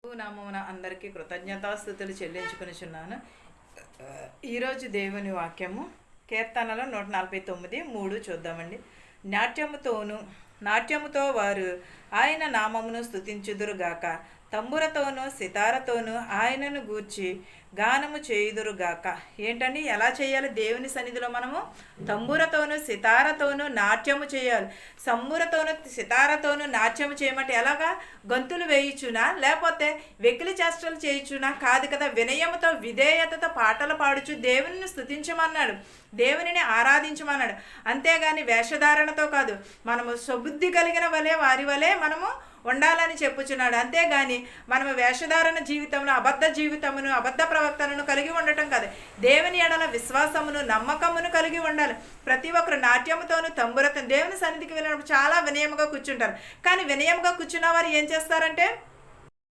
నామమున అందరికీ కృతజ్ఞతాస్థుతులు చెల్లించుకొనిచున్నాను. ఈరోజు దేవుని వాక్యము కీర్తనలో 149:3 చూద్దామండి. నాట్యముతో వారు ఆయన నామమును స్తుతించుదురుగాక, తంబురతోనూ సితారతోనూ ఆయనను గూర్చి గానము చేయుదురుగాక. ఏంటండి, ఎలా చేయాలి? దేవుని సన్నిధిలో మనము తంబురతోనూ సితారతోనూ నాట్యము చేయాలి. సంబురతోనూ సితారతోనూ నాట్యము చేయమంటే ఎలాగా? గంతులు వేయించునా, లేకపోతే వెకిలి చేష్టలు చేయించునా? కాదు కదా. వినయముతో విధేయతతో పాటలు పాడుచు దేవుని స్తుతించమన్నాడు, దేవునిని ఆరాధించమన్నాడు. అంతేగాని వేషధారణతో కాదు. మనము సుబుద్ధి కలిగిన వలె వారి వలె మనము ఉండాలని చెప్పుచున్నాడు. అంతేగాని మనము వేషధారణ జీవితంలో అబద్ధ జీవితమును, అబద్ధ ప్రవర్తనను కలిగి ఉండటం కాదు. దేవుని ఎడల విశ్వాసమును, నమ్మకమును కలిగి ఉండాలి. ప్రతి ఒక్కరు నాట్యముతోనూ తంబురతో దేవుని సన్నిధికి వెళ్ళినప్పుడు చాలా వినయముగా కూర్చుంటారు. కానీ వినయముగా కూర్చున్న వారు ఏం చేస్తారంటే